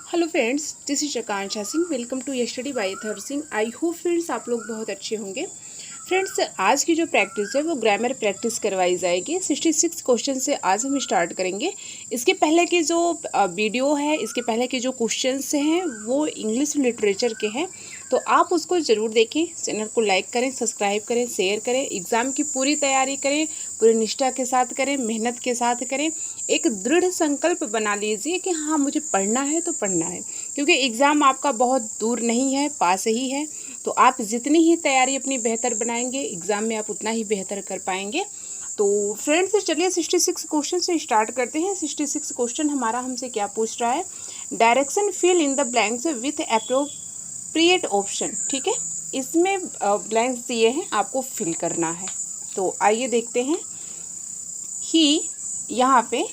Hello friends, this is Akanksha Singh. Welcome to study by Athar Singh. I hope friends आप लोग बहुत अच्छे होंगे। फ्रेंड्स, आज की जो प्रैक्टिस है वो ग्रामर प्रैक्टिस करवाई जाएगी। 66 क्वेश्चन से आज हम स्टार्ट करेंगे। इसके पहले की जो वीडियो है, इसके पहले के जो क्वेश्चंस हैं वो इंग्लिश लिटरेचर के हैं, तो आप उसको ज़रूर देखें। चैनल को लाइक करें, सब्सक्राइब करें, शेयर करें। एग्ज़ाम की पूरी तैयारी करें, पूरी निष्ठा के साथ करें, मेहनत के साथ करें। एक दृढ़ संकल्प बना लीजिए कि हाँ, मुझे पढ़ना है तो पढ़ना है, क्योंकि एग्ज़ाम आपका बहुत दूर नहीं है, पास ही है। तो आप जितनी ही तैयारी अपनी बेहतर बनाएंगे, एग्ज़ाम में आप उतना ही बेहतर कर पाएंगे। तो फ्रेंड्स, चलिए 66 क्वेश्चन से स्टार्ट करते हैं। 66 क्वेश्चन हमारा हमसे क्या पूछ रहा है? Direction fill in the blanks with appropriate option. ठीक है, इसमें ब्लैंक्स दिए हैं, आपको फिल करना है। तो आइए देखते हैं। ही, यहाँ पे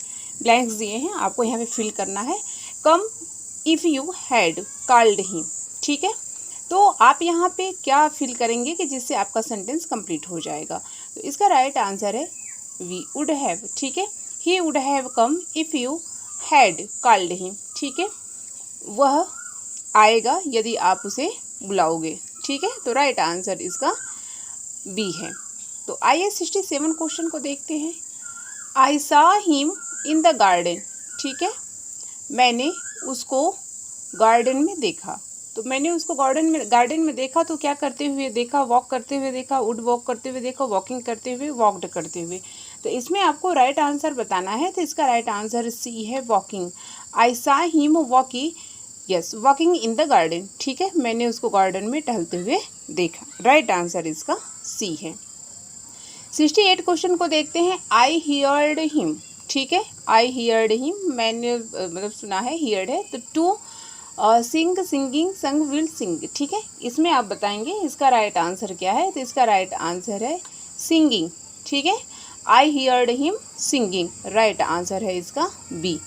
ब्लैंक्स दिए हैं, आपको यहाँ पे फिल करना है। Come if you had called him. ठीक है, तो आप यहाँ पे क्या फिल करेंगे कि जिससे आपका सेंटेंस कंप्लीट हो जाएगा। तो इसका राइट आंसर है वी वुड हैव। ठीक है, he would have come if you had called him. ठीक है, वह आएगा यदि आप उसे बुलाओगे। ठीक है, तो राइट आंसर इसका बी है। तो आइए 67 क्वेश्चन को देखते हैं। I saw him in the garden. ठीक है, मैंने उसको गार्डन में देखा। तो मैंने उसको गार्डन में देखा, तो क्या करते हुए देखा? वॉक करते हुए देखा, वुड वॉक करते हुए देखा, वॉकिंग करते हुए, वॉकड करते हुए। तो इसमें आपको राइट आंसर बताना है। तो इसका राइट आंसर सी है, walking. I saw him walking, yes, walking in the garden. ठीक है, मैंने उसको गार्डन में टहलते हुए देखा। राइट आंसर इसका सी है। 68 क्वेश्चन को देखते हैं। आई हियर्ड हिम। ठीक है, आई हियर्ड हिम, मैंने मतलब सुना है, हियर्ड है। तो टू सिंग, सिंगिंग, संग, विल सिंग। ठीक है, इसमें आप बताएंगे इसका राइट आंसर क्या है। तो इसका राइट आंसर है सिंगिंग। ठीक है, आई heard him singing, right answer है इसका बी।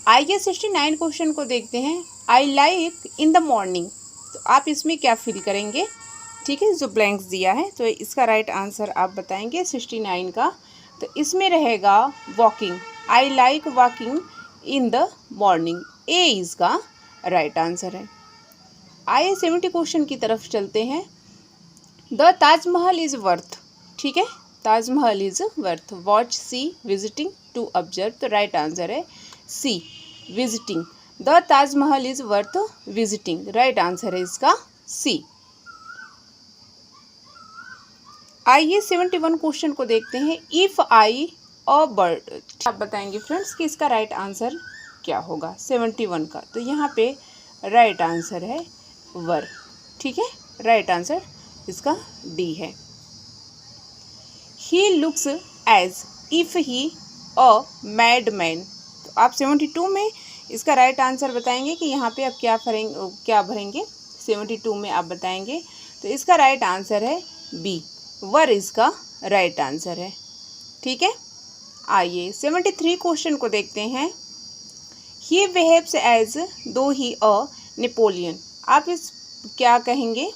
आइए 69 क्वेश्चन को देखते हैं। I like in the morning. तो आप इसमें क्या फिल करेंगे? ठीक है, जो ब्लैंक्स दिया है, तो इसका राइट आंसर आप बताएंगे 69 का। तो इसमें रहेगा walking. I like walking in the morning, A इसका राइट आंसर है। आइए 70 क्वेश्चन की तरफ चलते हैं। The Taj Mahal is worth. ठीक है, Taj Mahal is worth watch, C, visiting, to observe. तो राइट आंसर है C, visiting. The Taj Mahal is worth visiting, right answer है इसका सी। आइए 71 क्वेश्चन को देखते हैं। If I a bird. आप बताएंगे फ्रेंड्स कि इसका राइट आंसर क्या होगा 71 का। तो यहाँ पे राइट आंसर है वर। ठीक है, राइट आंसर इसका डी है। He looks as if he a mad man. तो आप 72 में इसका राइट आंसर बताएंगे कि यहाँ पे आप क्या भरेंगे 72 में आप बताएंगे। तो इसका राइट आंसर है बी, वर इसका राइट आंसर है। ठीक है, आइए 73 क्वेश्चन को देखते हैं। ही बिहेव्स एज दो ही अ नेपोलियन। आप इस क्या कहेंगे?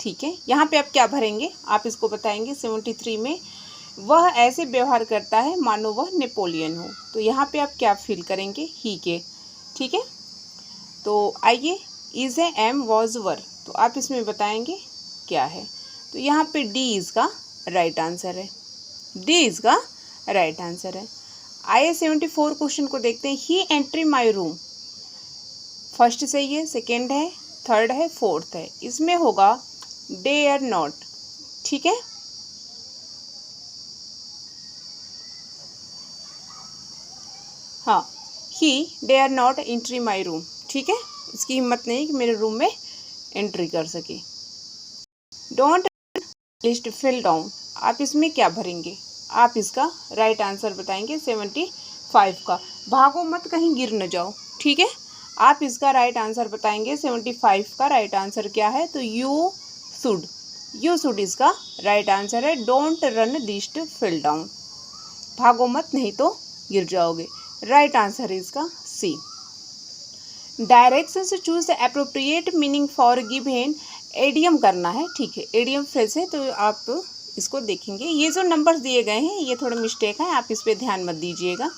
ठीक है, यहाँ पे आप क्या भरेंगे, आप इसको बताएंगे 73 में। वह ऐसे व्यवहार करता है मानो वह नेपोलियन हो। तो यहाँ पे आप क्या फील करेंगे? ही के। ठीक है, तो आइए is am was were. तो आप इसमें बताएंगे क्या है। तो यहाँ पे डी इसका राइट आंसर है, डी इसका राइट आंसर है। आइए 74 क्वेश्चन को देखते हैं। ही एंट्री माई रूम। फर्स्ट सही है, सेकेंड है, थर्ड है, फोर्थ है। इसमें होगा डेयर नॉट। ठीक है, हाँ, he dare not entry my room. ठीक है, इसकी हिम्मत नहीं कि मेरे रूम में एंट्री कर सके। Don't list fill down. आप इसमें क्या भरेंगे? आप इसका राइट आंसर बताएंगे 75 का। भागो मत, कहीं गिर न जाओ। ठीक है, आप इसका राइट आंसर बताएंगे 75 का राइट आंसर क्या है। तो यू शुड इसका राइट आंसर है। Don't run list fill down, भागो मत नहीं तो गिर जाओगे। राइट आंसर है इसका सी। डायरेक्शन से choose the appropriate meaning for given idiom करना है। ठीक है, एडियम फ्रेज है, तो आप इसको देखेंगे। ये जो नंबर्स दिए गए हैं ये थोड़े मिस्टेक है, आप इस पर ध्यान मत दीजिएगा।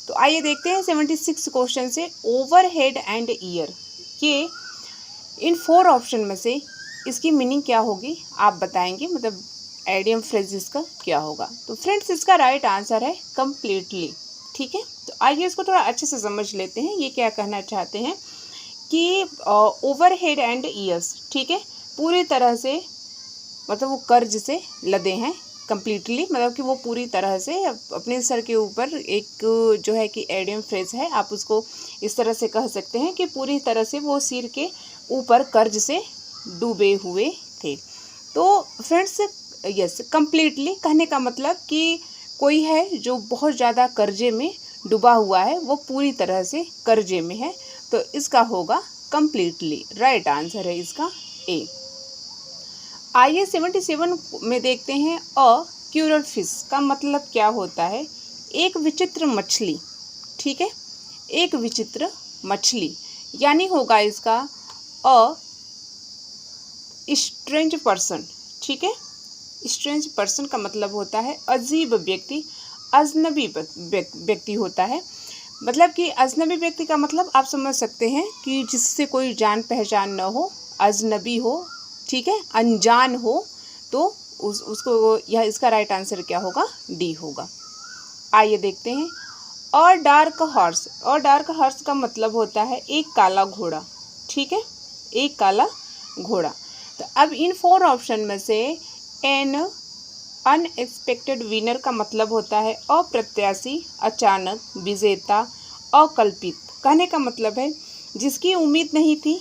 तो आइए देखते हैं 76 क्वेश्चन से ओवर हेड एंड ईयर के इन 4 ऑप्शन में से इसकी मीनिंग क्या होगी आप बताएंगे, मतलब आइडियम फ्रेज इसका क्या होगा। तो फ्रेंड्स इसका राइट आंसर है कम्प्लीटली। ठीक है, तो आइए इसको थोड़ा अच्छे से समझ लेते हैं ये क्या कहना चाहते हैं कि ओवर हेड एंड ईयर्स, ठीक है, पूरी तरह से मतलब वो कर्ज से लदे हैं कम्प्लीटली, मतलब कि वो पूरी तरह से अपने सर के ऊपर एक जो है कि एडियम फ्रेज है, आप उसको इस तरह से कह सकते हैं कि पूरी तरह से वो सिर के ऊपर कर्ज से डूबे हुए थे। तो फ्रेंड्स यस, कम्प्लीटली कहने का मतलब कि कोई है जो बहुत ज़्यादा कर्जे में डूबा हुआ है, वो पूरी तरह से कर्जे में है, तो इसका होगा कम्प्लीटली। राइट आंसर है इसका ए। आइए 77 में देखते हैं अ क्यूरल फिश का मतलब क्या होता है। एक विचित्र मछली, ठीक है, एक विचित्र मछली, यानी होगा इसका अ स्ट्रेंज पर्सन। ठीक है, स्ट्रेंज पर्सन का मतलब होता है अजीब व्यक्ति, अजनबी व्यक्ति होता है। मतलब कि अजनबी व्यक्ति का मतलब आप समझ सकते हैं कि जिससे कोई जान पहचान न हो, अजनबी हो, ठीक है, अनजान हो, तो उसको यह इसका राइट आंसर क्या होगा, डी होगा। आइए देखते हैं और डार्क हॉर्स। और डार्क हॉर्स का मतलब होता है एक काला घोड़ा। ठीक है, एक काला घोड़ा। तो अब इन 4 ऑप्शन में से एन अनएक्सपेक्टेड विनर का मतलब होता है अप्रत्याशी, अचानक, विजेता, अकल्पित। कहने का मतलब है जिसकी उम्मीद नहीं थी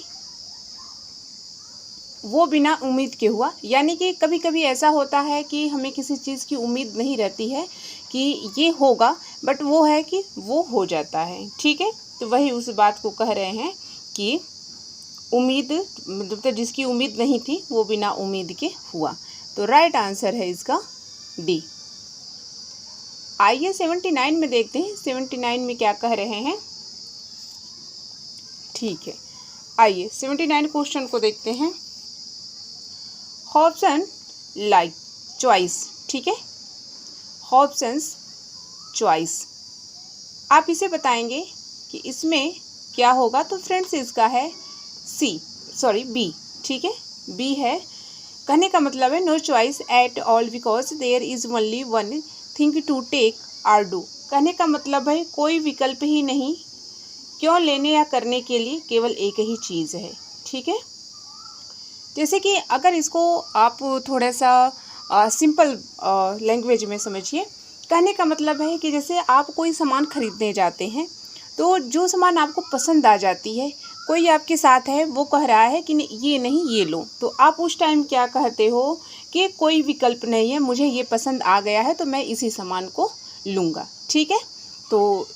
वो बिना उम्मीद के हुआ। यानी कि कभी कभी ऐसा होता है कि हमें किसी चीज़ की उम्मीद नहीं रहती है कि ये होगा, बट वो है कि वो हो जाता है। ठीक है, तो वही उस बात को कह रहे हैं कि उम्मीद मतलब जिसकी उम्मीद नहीं थी वो बिना उम्मीद के हुआ। तो राइट आंसर है इसका डी। आइए 79 में देखते हैं 79 में क्या कह रहे हैं। ठीक है, आइए 79 क्वेश्चन को देखते हैं। ऑप्शन लाइक चॉइस, ठीक है, ऑप्शंस चॉइस, आप इसे बताएंगे कि इसमें क्या होगा। तो फ्रेंड्स इसका है बी। ठीक है, बी है। कहने का मतलब है no choice at all because there is only one thing to take or do. कहने का मतलब है कोई विकल्प ही नहीं, क्यों लेने या करने के लिए केवल एक ही चीज़ है। ठीक है, जैसे कि अगर इसको आप थोड़ा सा सिंपल लैंग्वेज में समझिए, कहने का मतलब है कि जैसे आप कोई सामान खरीदने जाते हैं तो जो सामान आपको पसंद आ जाती है, कोई आपके साथ है वो कह रहा है कि ये नहीं ये लो, तो आप उस टाइम क्या कहते हो कि कोई विकल्प नहीं है, मुझे ये पसंद आ गया है तो मैं इसी सामान को लूँगा। ठीक है, तो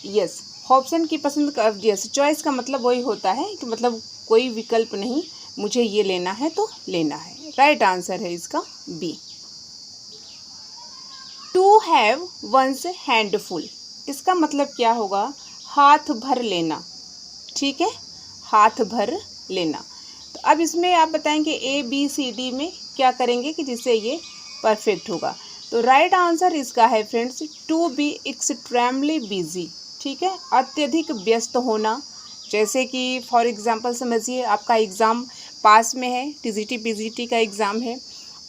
यस, ऑप्शन की पसंद का यस, चॉइस का मतलब वही होता है कि मतलब कोई विकल्प नहीं, मुझे ये लेना है तो लेना है। राइट आंसर है इसका B. To have one's handful, इसका मतलब क्या होगा, हाथ भर लेना। ठीक है, हाथ भर लेना। तो अब इसमें आप बताएंगे ए बी सी डी में क्या करेंगे कि जिससे ये परफेक्ट होगा। तो राइट आंसर इसका है friends to be extremely busy. ठीक है, अत्यधिक व्यस्त होना। जैसे कि फॉर एग्जांपल समझिए आपका एग्ज़ाम पास में है, टीजीटी पीजीटी का एग्ज़ाम है,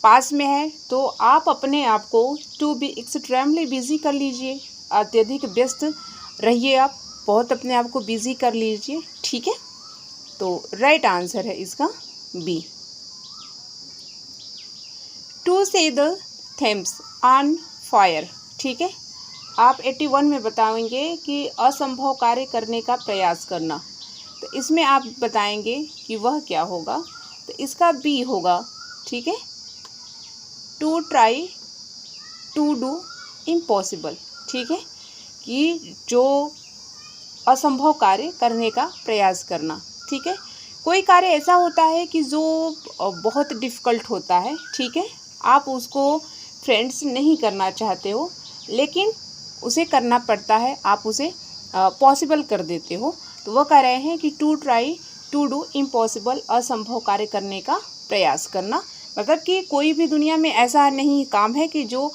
पास में है, तो आप अपने आप को टू बी एक्सट्रीमली बिजी कर लीजिए, अत्यधिक व्यस्त रहिए, आप बहुत अपने आप को बिजी कर लीजिए। ठीक है, तो राइट आंसर है इसका बी। टू से द थेम्स ऑन फायर। ठीक है, आप 81 में बताएंगे कि असंभव कार्य करने का प्रयास करना, तो इसमें आप बताएंगे कि वह क्या होगा। तो इसका बी होगा। ठीक है, to try to do impossible. ठीक है, कि जो असंभव कार्य करने का प्रयास करना। ठीक है, कोई कार्य ऐसा होता है कि जो बहुत डिफ़िकल्ट होता है, ठीक है, आप उसको फ्रेंड्स नहीं करना चाहते हो लेकिन उसे करना पड़ता है, आप उसे पॉसिबल कर देते हो। तो वह कह रहे हैं कि to try to do impossible, असंभव कार्य करने का प्रयास करना। मतलब कि कोई भी दुनिया में ऐसा नहीं काम है कि जो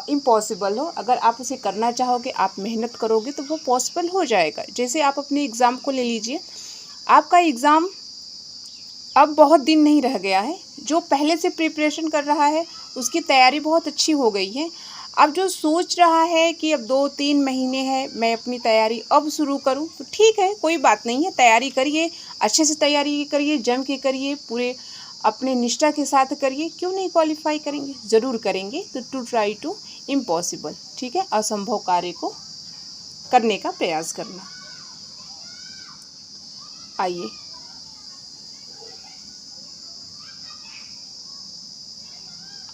इम्पॉसिबल हो, अगर आप उसे करना चाहोगे, आप मेहनत करोगे तो वो पॉसिबल हो जाएगा। जैसे आप अपने एग्ज़ाम को ले लीजिए, आपका एग्ज़ाम अब बहुत दिन नहीं रह गया है, जो पहले से प्रिपरेशन कर रहा है उसकी तैयारी बहुत अच्छी हो गई है। अब जो सोच रहा है कि अब 2-3 महीने हैं, मैं अपनी तैयारी अब शुरू करूं, तो ठीक है, कोई बात नहीं है, तैयारी करिए, अच्छे से तैयारी करिए, जम के करिए, पूरे अपने निष्ठा के साथ करिए। क्यों नहीं क्वालिफाई करेंगे, ज़रूर करेंगे। तो टू ट्राई टू इम्पॉसिबल, ठीक है, असंभव कार्य को करने का प्रयास करना। आइए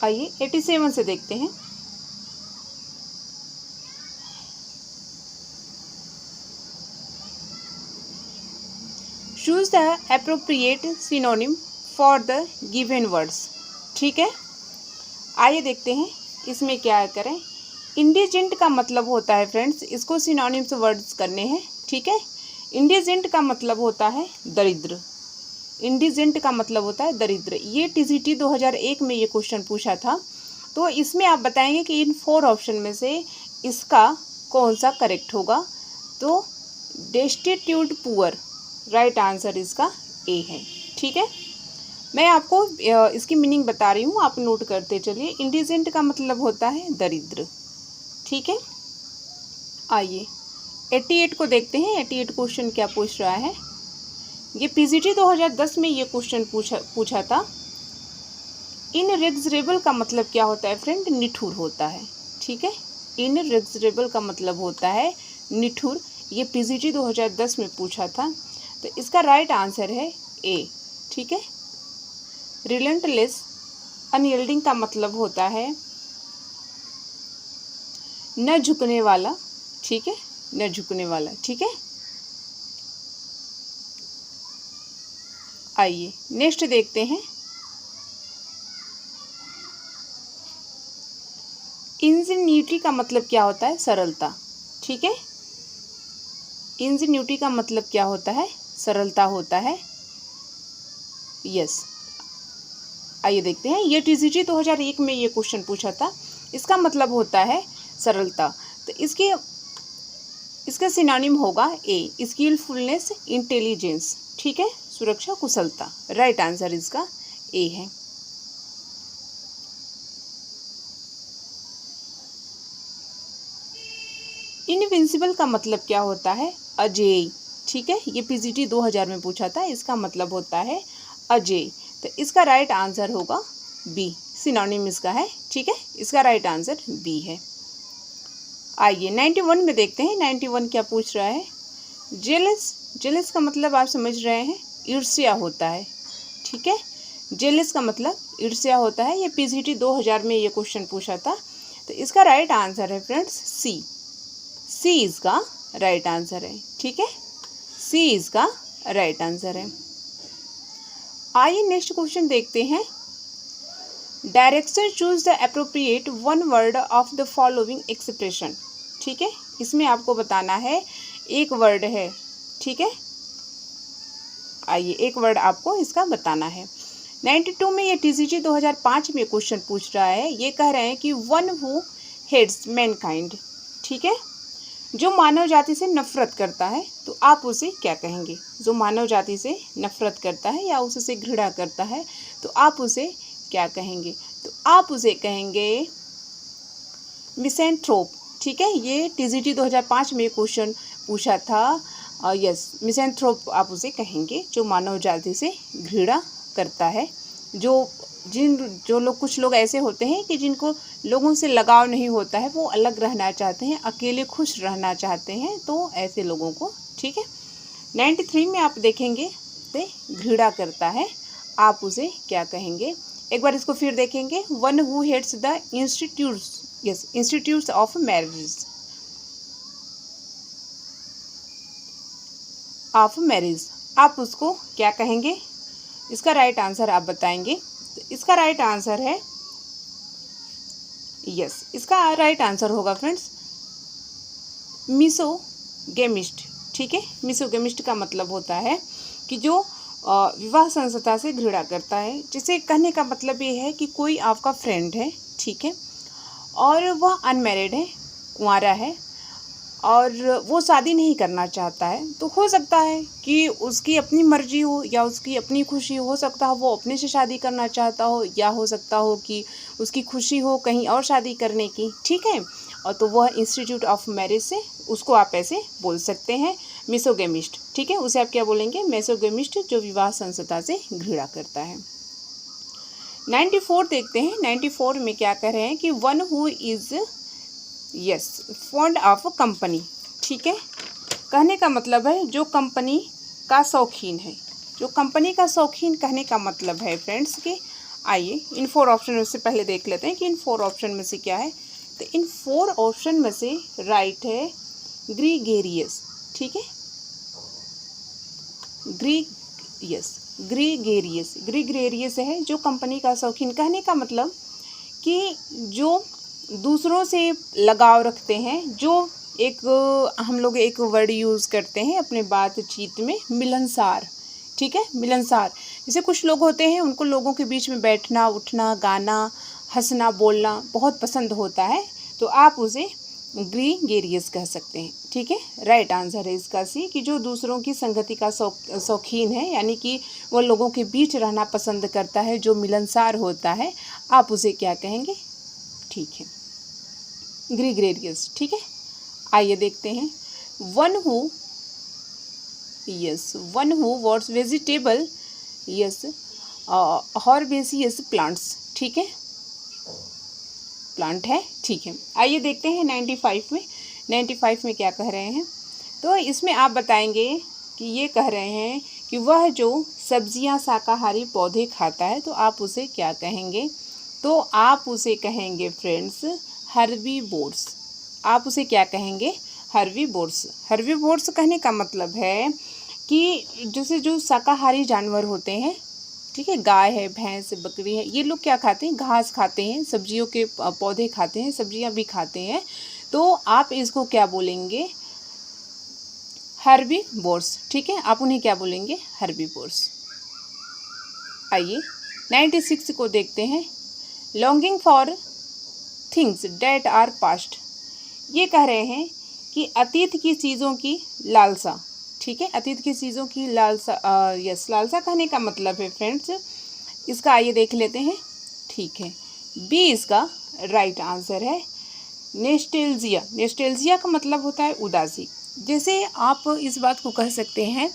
आइए 87 से देखते हैं। Choose the appropriate synonym for the given words, ठीक है। आइए देखते हैं इसमें क्या करें। इंडिजेंट का मतलब होता है फ्रेंड्स, इसको सिनोनिम्स वर्ड्स करने हैं, ठीक है। इंडिजेंट का मतलब होता है दरिद्र, इंडिजेंट का मतलब होता है दरिद्र। ये टीजीटी 2001 में ये क्वेश्चन पूछा था। तो इसमें आप बताएंगे कि इन 4 ऑप्शन में से इसका कौन सा करेक्ट होगा। तो डेस्टिट्यूट पुअर, राइट आंसर इसका ए है, ठीक है। मैं आपको इसकी मीनिंग बता रही हूँ, आप नोट करते चलिए। इंडिजेंट का मतलब होता है दरिद्र, ठीक है। आइए 88 को देखते हैं। 88 क्वेश्चन क्या पूछ रहा है। ये पीजीटी 2010 में ये क्वेश्चन पूछा था। इनरेग्जरेबल का मतलब क्या होता है फ्रेंड, निठुर होता है, ठीक है। इनरेग्जरेबल का मतलब होता है निठुर। ये पीजीटी 2010 में पूछा था। तो इसका राइट आंसर है ए, ठीक है। रिलेंटलेस, अनयील्डिंग का मतलब होता है न झुकने वाला, ठीक है, न झुकने वाला, ठीक है। आइए नेक्स्ट देखते हैं। इंजेन्यूटी का मतलब क्या होता है, सरलता, ठीक है। इंजेन्यूटी का मतलब क्या होता है, सरलता होता है, यस। आइए देखते हैं। ये टीजीटी 2001 में ये क्वेश्चन पूछा था। इसका मतलब होता है सरलता। तो इसका सिनोनिम होगा ए, स्किलफुलनेस, इंटेलिजेंस, ठीक है, सुरक्षा, कुशलता। राइट आंसर इसका ए है। इनविंसिबल का मतलब क्या होता है, अजेय, ठीक है। ये पीजीटी 2000 में पूछा था। इसका मतलब होता है अजेय। तो इसका राइट आंसर होगा बी, सिनोनिम इसका है, ठीक है। इसका राइट आंसर बी है। आइए 91 में देखते हैं। 91 क्या पूछ रहा है। जेलस, जेलस का मतलब आप समझ रहे हैं, ईर्ष्या होता है, ठीक है। जेलस का मतलब ईर्ष्या होता है। ये पीजीटी 2000 में ये क्वेश्चन पूछा था। तो इसका राइट आंसर है फ्रेंड्स सी, सी इसका राइट आंसर है, ठीक है। सी इसका राइट आंसर है। आइए नेक्स्ट क्वेश्चन देखते हैं। Direction choose the appropriate one word of the following expression, ठीक है। इसमें आपको बताना है, एक वर्ड है, ठीक है। आइए एक वर्ड आपको इसका बताना है। 92 में ये टीजीटी 2005 में क्वेश्चन पूछ रहा है। ये कह रहे हैं कि वन हु हेट्स मैनकाइंड, ठीक है, जो मानव जाति से नफरत करता है, तो आप उसे क्या कहेंगे। जो मानव जाति से नफरत करता है या उससे घृणा करता है, तो आप उसे क्या कहेंगे। तो आप उसे कहेंगे मिसेंथ्रोप, ठीक है। ये टीजीटी 2005 में क्वेश्चन पूछा था, यस, मिसेंथ्रोप आप उसे कहेंगे, जो मानव जाति से घृणा करता है। जो लोग, कुछ लोग ऐसे होते हैं कि जिनको लोगों से लगाव नहीं होता है, वो अलग रहना चाहते हैं, अकेले खुश रहना चाहते हैं, तो ऐसे लोगों को, ठीक है। 93 में आप देखेंगे तो घृणा करता है, आप उसे क्या कहेंगे। एक बार इसको फिर देखेंगे। One who hates the institutes, yes, institutes of marriage, आप उसको क्या कहेंगे। इसका राइट आंसर आप बताएंगे। तो इसका राइट आंसर है, यस, इसका राइट आंसर होगा फ्रेंड्स मिसोगेमिस्ट, ठीक है। मिसोगेमिस्ट का मतलब होता है कि जो विवाह संस्था से घृणा करता है। जिसे कहने का मतलब ये है कि कोई आपका फ्रेंड है, ठीक है, और वह अनमैरिड है, कुंवारा है, और वो शादी नहीं करना चाहता है, तो हो सकता है कि उसकी अपनी मर्जी हो या उसकी अपनी खुशी हो सकता है वो अपने से शादी करना चाहता हो, या हो सकता हो कि उसकी खुशी हो कहीं और शादी करने की, ठीक है। और तो वह इंस्टीट्यूट ऑफ मैरिज से उसको आप ऐसे बोल सकते हैं मिसोगेमिस्ट, ठीक है। उसे आप क्या बोलेंगे? मेसोगेमिस्ट, जो विवाह संस्था से घृणा करता है। 94 देखते हैं। 94 में क्या कह रहे हैं कि one who is yes fond of company, ठीक है। कहने का मतलब है जो कंपनी का शौकीन है, जो कंपनी का शौकीन कहने का मतलब है फ्रेंड्स कि आइए इन 4 ऑप्शन में से पहले देख लेते हैं कि इन 4 ऑप्शन में से क्या है। तो इन 4 ऑप्शन में से राइट है ग्रीगेरियस, ठीक है। ग्रीगेरियस है जो कंपनी का शौकीन। कहने का मतलब कि जो दूसरों से लगाव रखते हैं, जो एक हम लोग एक वर्ड यूज़ करते हैं अपने बातचीत में, मिलनसार, ठीक है। मिलनसार, जैसे कुछ लोग होते हैं उनको लोगों के बीच में बैठना उठना गाना हंसना बोलना बहुत पसंद होता है, तो आप उसे ग्रीगेरियस कह सकते हैं, ठीक है। राइट आंसर है इसका सी, कि जो दूसरों की संगति का शौकीन है, यानी कि वो लोगों के बीच रहना पसंद करता है, जो मिलनसार होता है, आप उसे क्या कहेंगे? ठीक है, ग्रीगेरियस, ठीक है। आइए देखते हैं one who what's vegetable yes herbaceous plants, ठीक है, प्लांट है, ठीक है। आइए देखते हैं 95 में क्या कह रहे हैं। तो इसमें आप बताएंगे कि ये कह रहे हैं कि वह जो सब्जियां शाकाहारी पौधे खाता है, तो आप उसे क्या कहेंगे? तो आप उसे कहेंगे फ्रेंड्स हर्बीवोर्स। आप उसे क्या कहेंगे? हर्बीवोर्स। हर्बीवोर्स कहने का मतलब है कि जैसे जो शाकाहारी जानवर होते हैं, ठीक है, गाय है, भैंस, बकरी है, ये लोग क्या खाते हैं? घास खाते हैं, सब्जियों के पौधे खाते हैं, सब्जियां भी खाते हैं, तो आप इसको क्या बोलेंगे? हर्बीवोर्स, ठीक है। आप उन्हें क्या बोलेंगे? हर्बीवोर्स। आइए 96 को देखते हैं। Longing for things that are past. ये कह रहे हैं कि अतीत की चीज़ों की लालसा, ठीक है, अतीत की चीज़ों की लालसा, यस, लालसा कहने का मतलब है फ्रेंड्स इसका, आइए देख लेते हैं, ठीक है। बी इसका राइट आंसर है नेस्टेल्जिया। नेस्टेल्जिया का मतलब होता है उदासी। जैसे आप इस बात को कह सकते हैं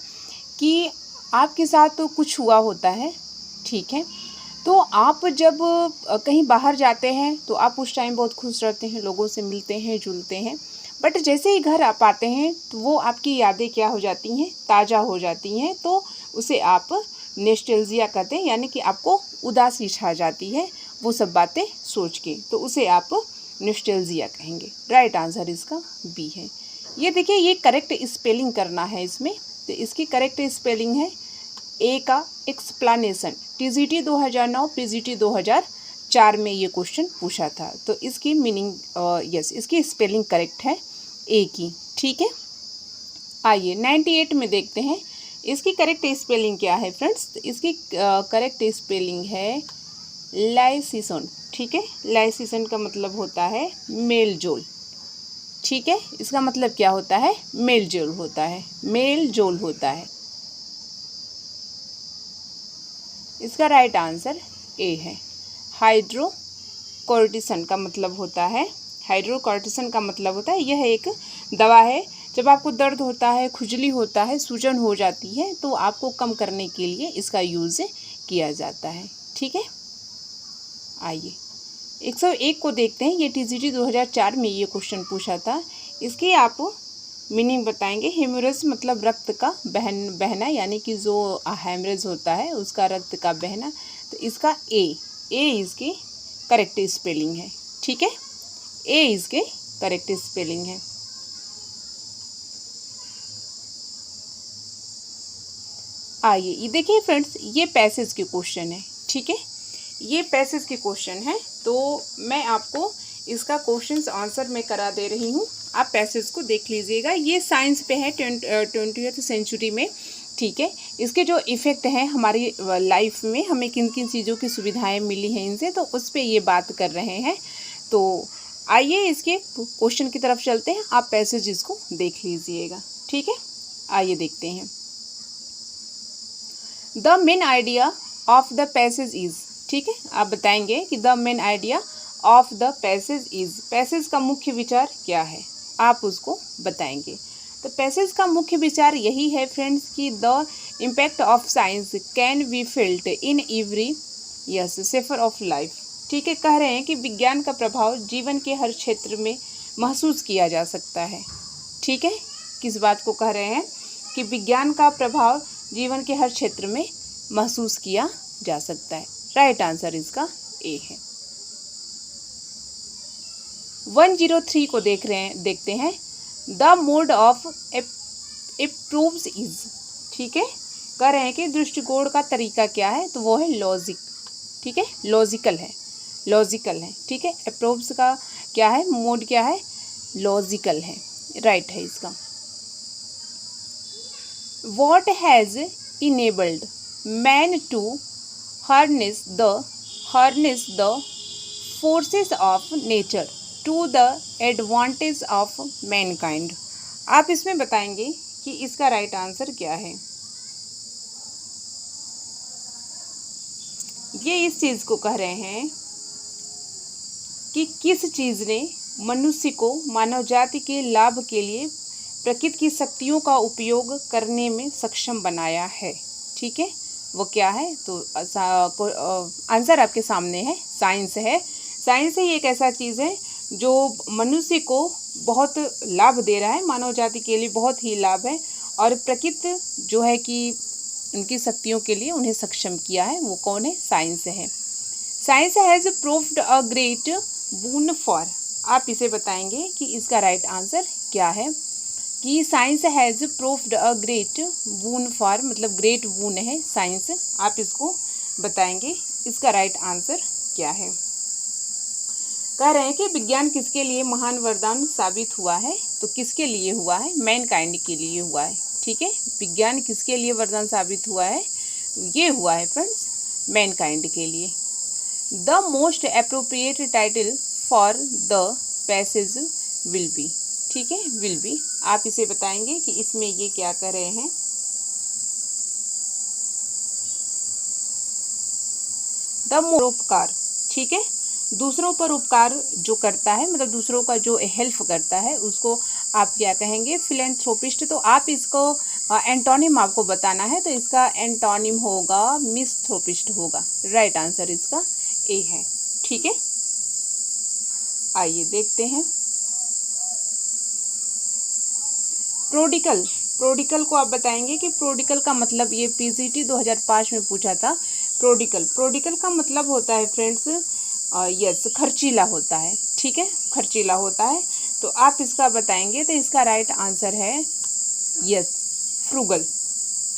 कि आपके साथ तो कुछ हुआ होता है, ठीक है, तो आप जब कहीं बाहर जाते हैं तो आप उस टाइम बहुत खुश रहते हैं, लोगों से मिलते हैं जुलते हैं, बट जैसे ही घर आप आते हैं तो वो आपकी यादें क्या हो जाती हैं? ताज़ा हो जाती हैं, तो उसे आप नेस्टेल्जिया कहते हैं, यानी कि आपको उदासी छा जाती है वो सब बातें सोच के, तो उसे आप नेस्टेल्जिया कहेंगे। राइट आंसर इसका बी है। ये देखिए, ये करेक्ट स्पेलिंग करना है इसमें, तो इसकी करेक्ट स्पेलिंग है ए का एक्सप्लेनेशन। टीजीटी 2009 पीजीटी 2004 में ये क्वेश्चन पूछा था, तो इसकी मीनिंग यस, इसकी स्पेलिंग करेक्ट है ए की, ठीक है। आइए 98 में देखते हैं इसकी करेक्ट स्पेलिंग क्या है फ्रेंड्स। तो इसकी करेक्ट स्पेलिंग है लाइसिसन, ठीक है। लाइसिसन का मतलब होता है मेल जोल, ठीक है। इसका मतलब क्या होता है? मेल जोल होता है, मेल जोल होता है। इसका राइट आंसर ए है। हाइड्रोकोर्टिसन का मतलब होता है, हाइड्रोकोर्टिसन का मतलब होता है यह एक दवा है, जब आपको दर्द होता है, खुजली होता है, सूजन हो जाती है, तो आपको कम करने के लिए इसका यूज़ किया जाता है, ठीक है। आइए 101 को देखते हैं। ये टीजीटी 2004 में ये क्वेश्चन पूछा था। इसकी आप मीनिंग बताएंगे। हेमोरेज मतलब रक्त का बहना, यानी कि जो हेमरेज होता है उसका रक्त का बहना, तो इसका ए इसकी करेक्ट स्पेलिंग है, ठीक है। ए इसके करेक्ट स्पेलिंग है। आइए ये देखिए फ्रेंड्स, ये पैसेज के क्वेश्चन है, ठीक है, ये पैसेज के क्वेश्चन है, तो मैं आपको इसका क्वेश्चंस आंसर मैं करा दे रही हूँ, आप पैसेज को देख लीजिएगा। ये साइंस पे है 20th सेंचुरी में, ठीक है। इसके जो इफ़ेक्ट हैं हमारी लाइफ में, हमें किन किन चीज़ों की सुविधाएं मिली हैं इनसे, तो उस पर ये बात कर रहे हैं। तो आइए इसके क्वेश्चन की तरफ चलते हैं, आप पैसेज इसको देख लीजिएगा। ठीक है, आइए देखते हैं। The main idea of the passage is, ठीक है, आप बताएंगे कि the main idea of the passage is, passage का मुख्य विचार क्या है, आप उसको बताएंगे। तो पैसेज का मुख्य विचार यही है फ्रेंड्स कि the impact of science can be felt in every yes safer of life. ठीक है, कह रहे हैं कि विज्ञान का प्रभाव जीवन के हर क्षेत्र में महसूस किया जा सकता है। ठीक है, किस बात को कह रहे हैं कि विज्ञान का प्रभाव जीवन के हर क्षेत्र में महसूस किया जा सकता है। राइट आंसर इसका ए है। 103 को देखते हैं। द मोड ऑफ अप्रोव्स इज, ठीक है, कह रहे हैं कि दृष्टिकोण का तरीका क्या है, तो वो है लॉजिक। ठीक है, लॉजिकल है, लॉजिकल है। ठीक है, अप्रोव्स का क्या है, मोड क्या है, लॉजिकल है। राइट है इसका। What has enabled man to harness the forces of nature to the advantage of mankind? आप इसमें बताएंगे कि इसका राइट आंसर क्या है। ये इस चीज़ को कह रहे हैं कि किस चीज़ ने मनुष्य को मानव जाति के लाभ के लिए प्रकृति की शक्तियों का उपयोग करने में सक्षम बनाया है। ठीक है, वो क्या है, तो आंसर आपके सामने है, साइंस है। साइंस ही एक ऐसा चीज़ है जो मनुष्य को बहुत लाभ दे रहा है, मानव जाति के लिए बहुत ही लाभ है, और प्रकृति जो है कि उनकी शक्तियों के लिए उन्हें सक्षम किया है, वो कौन है, साइंस है। Science has proved a great boon for, आप इसे बताएंगे कि इसका राइट आंसर क्या है। कि science has proved a great boon for, मतलब ग्रेट बून है साइंस, आप इसको बताएंगे इसका राइट आंसर क्या है। कह रहे हैं कि विज्ञान किसके लिए महान वरदान साबित हुआ है, तो किसके लिए हुआ है, मैनकाइंड के लिए हुआ है। ठीक है, विज्ञान किसके लिए वरदान साबित हुआ है, तो ये हुआ है फ्रेंड्स मैनकाइंड के लिए। The most appropriate title for the passage will be, ठीक है, विल बी, आप इसे बताएंगे कि इसमें ये क्या कर रहे हैं। द उपकार, ठीक है, दूसरों पर उपकार जो करता है, मतलब दूसरों का जो हेल्प करता है उसको आप क्या कहेंगे, फिलैंथ्रोपिस्ट। तो आप इसको एंटोनिम आपको बताना है, तो इसका एंटोनिम होगा मिसथ्रोपिस्ट होगा। राइट आंसर इसका ए है। ठीक है, आइए देखते हैं। प्रोडिकल, प्रोडिकल को आप बताएंगे कि प्रोडिकल का मतलब, ये पीजीटी 2005 में पूछा था। प्रोडिकल, प्रोडिकल का मतलब होता है फ्रेंड्स यस खर्चीला होता है। ठीक है, खर्चीला होता है, तो आप इसका बताएंगे, तो इसका राइट आंसर है यस फ्रूगल।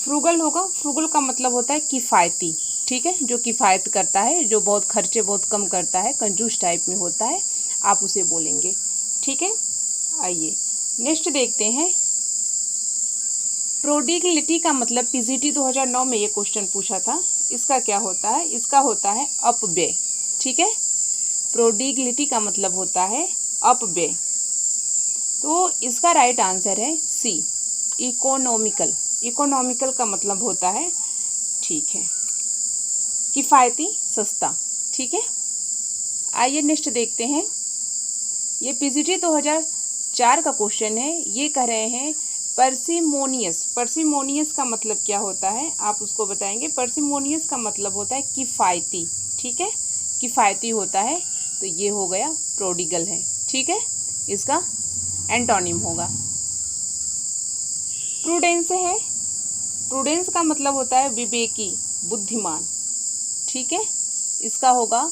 फ्रूगल होगा, फ्रूगल का मतलब होता है किफ़ायती। ठीक है, जो किफ़ायत करता है, जो बहुत खर्चे बहुत कम करता है, कंजूस टाइप में होता है, आप उसे बोलेंगे। ठीक है, आइए नेक्स्ट देखते हैं। प्रोडिगलिटी का मतलब पीजीटी 2009 में ये क्वेश्चन पूछा था, इसका क्या होता है, इसका होता है अपव्यय। ठीक है, प्रोडिगलिटी का मतलब होता है अपव्यय, तो इसका राइट आंसर है सी इकोनॉमिकल। इकोनॉमिकल का मतलब होता है, ठीक है, किफ़ायती, सस्ता। ठीक है, आइए नेक्स्ट देखते हैं। ये पीजीटी 2004 का क्वेश्चन है। ये कह रहे हैं पर्सिमोनियस, पर्सिमोनियस का मतलब क्या होता है, आप उसको बताएंगे। पर्सिमोनियस का मतलब होता है किफ़ायती। ठीक है, किफ़ायती होता है, तो ये हो गया प्रोडिगल है। ठीक है, इसका एंटोनिम होगा। प्रूडेंस है, प्रूडेंस का मतलब होता है विवेकी, बुद्धिमान। ठीक है, इसका होगा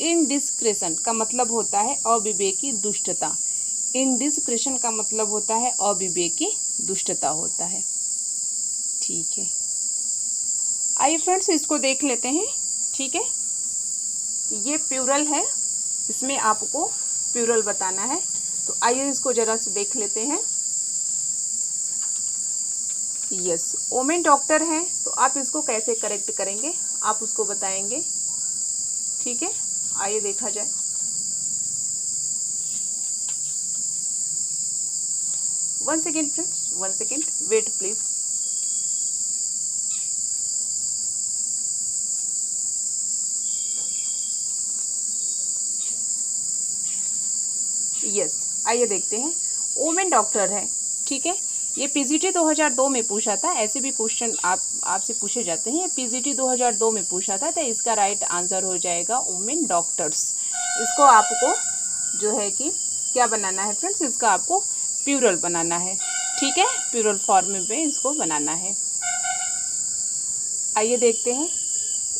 इनडिस्क्रेशन का मतलब होता है अविवेकी, दुष्टता। इनडिस्क्रेशन का मतलब होता है अविवेकी, दुष्टता होता है। ठीक है, आइए फ्रेंड्स इसको देख लेते हैं। ठीक है, ये प्लूरल है, इसमें आपको प्लूरल बताना है, तो आइए इसको जरा से देख लेते हैं। यस, वोमेन डॉक्टर हैं, तो आप इसको कैसे करेक्ट करेंगे, आप उसको बताएंगे। ठीक है, आइए देखा जाए। 1 second friends, 1 second, wait please. Yes, आइए देखते हैं। वुमेन डॉक्टर है, ठीक है। ये पीजीटी 2002 में पूछा था। ऐसे भी क्वेश्चन आपसे पूछे जाते हैं। ये पीजीटी 2002 में पूछा था, तो इसका राइट आंसर हो जाएगा वुमेन डॉक्टर्स। इसको आपको जो है कि क्या बनाना है फ्रेंड्स, इसका आपको प्लूरल बनाना है, ठीक है। प्लूरल फॉर्म में इसको बनाना है। आइए देखते हैं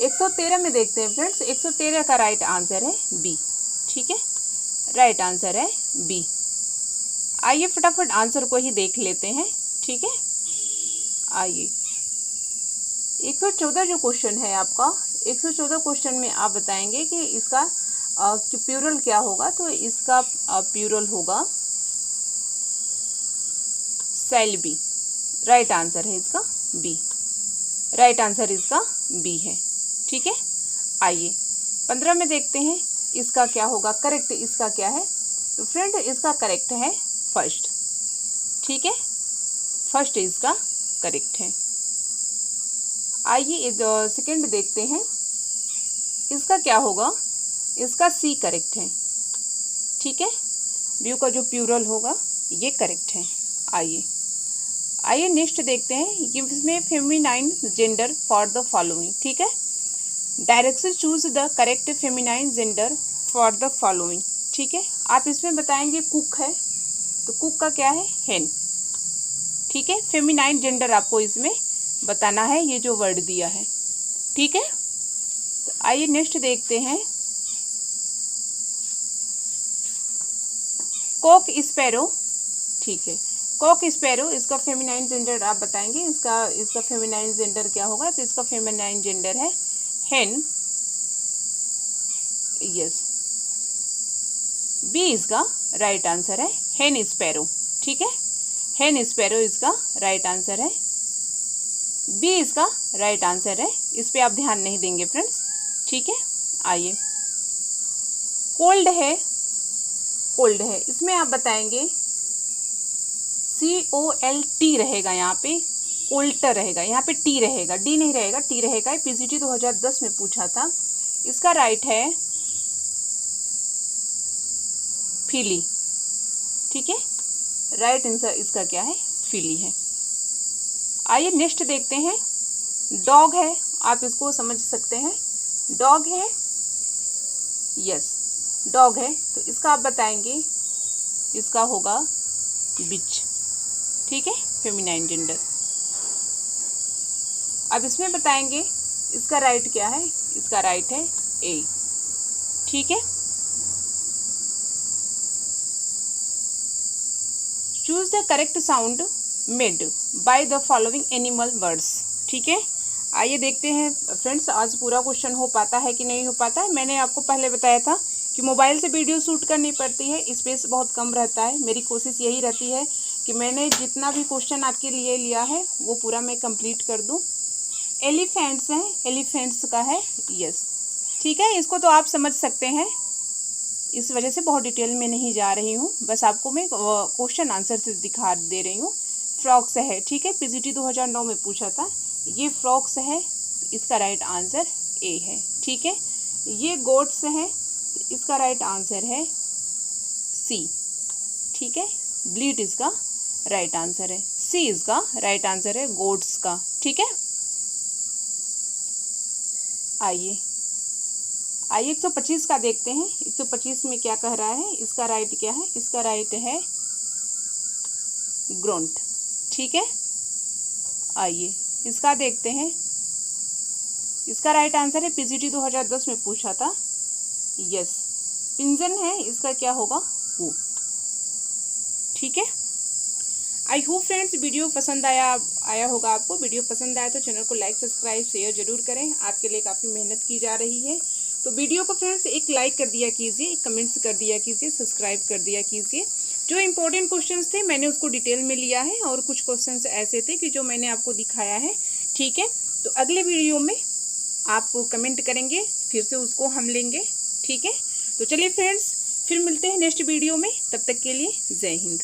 113 में देखते हैं फ्रेंड्स। 113 का राइट आंसर है बी, ठीक है। राइट आंसर है बी। आइए फटाफट आंसर को ही देख लेते हैं, ठीक है। आइए 114 जो क्वेश्चन है आपका, 114 क्वेश्चन में आप बताएंगे कि इसका प्लूरल क्या होगा। तो इसका प्लूरल होगा सेल बी। राइट आंसर है इसका बी। राइट आंसर इसका बी है, ठीक है। आइए 15 में देखते हैं इसका क्या होगा करेक्ट। इसका क्या है, तो फ्रेंड इसका करेक्ट है फर्स्ट, ठीक है। फर्स्ट इसका करेक्ट है। आइए सेकंड देखते हैं, इसका क्या होगा। इसका सी करेक्ट है, ठीक है। व्यू का जो प्लूरल होगा ये करेक्ट है। आइए नेक्स्ट देखते हैं। इसमें feminine gender for the following, ठीक है। Direction choose the correct feminine gender for the following, ठीक है। आप इसमें बताएंगे कुक है, तो कुक का क्या है, हेन, ठीक है। फेमिनाइन जेंडर आपको इसमें बताना है, ये जो वर्ड दिया है, ठीक है। तो आइए नेक्स्ट देखते हैं। कॉक स्पैरो, ठीक है। कॉक स्पैरो, इसका फेमिनाइन जेंडर आप बताएंगे। इसका फेमिनाइन जेंडर क्या होगा, तो इसका फेमिनाइन जेंडर है हेन। यस, बी इसका राइट आंसर है, हेन स्पैरो, ठीक है। हेन स्पैरो इसका राइट आंसर है, बी इसका राइट आंसर है। इस पे आप ध्यान नहीं देंगे फ्रेंड्स, ठीक है। आइए कोल्ड है, कोल्ड है, इसमें आप बताएंगे COLT रहेगा, यहाँ पे कोल्टर रहेगा, यहाँ पे टी रहेगा, डी नहीं रहेगा, टी रहेगा। पीजीटी 2010 में पूछा था। इसका राइट है फीली, ठीक है। राइट आंसर इसका क्या है, फीली है। आइए नेक्स्ट देखते हैं। डॉग है, आप इसको समझ सकते हैं, डॉग है, यस डॉग है। तो इसका आप बताएंगे, इसका होगा बिच, ठीक है, फेमिनाइन जेंडर। अब इसमें बताएंगे इसका राइट क्या है, इसका राइट है ए, ठीक है। Choose the correct sound made by the following animal words, ठीक है। आइए देखते हैं फ्रेंड्स, आज पूरा क्वेश्चन हो पाता है कि नहीं हो पाता है। मैंने आपको पहले बताया था कि मोबाइल से वीडियो शूट करनी पड़ती है, स्पेस बहुत कम रहता है। मेरी कोशिश यही रहती है कि मैंने जितना भी क्वेश्चन आपके लिए लिया है वो पूरा मैं कंप्लीट कर दूं। एलिफेंट्स हैं, एलिफेंट्स का है यस, ठीक है। इसको तो आप समझ सकते हैं, इस वजह से बहुत डिटेल में नहीं जा रही हूँ, बस आपको मैं क्वेश्चन आंसर से दिखा दे रही हूँ। फ्रॉक्स है, ठीक है, पीजीटी 2009 में पूछा था। ये फ्रॉक्स है, इसका राइट आंसर ए है, ठीक है। ये गोट्स है, इसका राइट आंसर है सी, ठीक है। ब्लीट इसका राइट आंसर है, सी इसका राइट आंसर है गोट्स का, ठीक है। आइए 125 का देखते हैं। 125 में क्या कह रहा है, इसका राइट क्या है, इसका राइट है ग्रोंट, ठीक है। आइए इसका देखते हैं, इसका राइट आंसर है पीजीटी 2010 में पूछा था, यस पिंजन है, इसका क्या होगा वो, ठीक है। आई होप फ्रेंड्स वीडियो पसंद आया होगा आपको। वीडियो पसंद आया तो चैनल को लाइक सब्सक्राइब शेयर जरूर करें, आपके लिए काफ़ी मेहनत की जा रही है। तो वीडियो को फ्रेंड्स एक लाइक कर दिया कीजिए, एक कमेंट्स कर दिया कीजिए, सब्सक्राइब कर दिया कीजिए। जो इंपॉर्टेंट क्वेश्चंस थे मैंने उसको डिटेल में लिया है, और कुछ क्वेश्चंस ऐसे थे कि जो मैंने आपको दिखाया है, ठीक है। तो अगले वीडियो में आप कमेंट करेंगे, फिर से उसको हम लेंगे, ठीक है। तो चलिए फ्रेंड्स, फिर मिलते हैं नेक्स्ट वीडियो में, तब तक के लिए जय हिंद।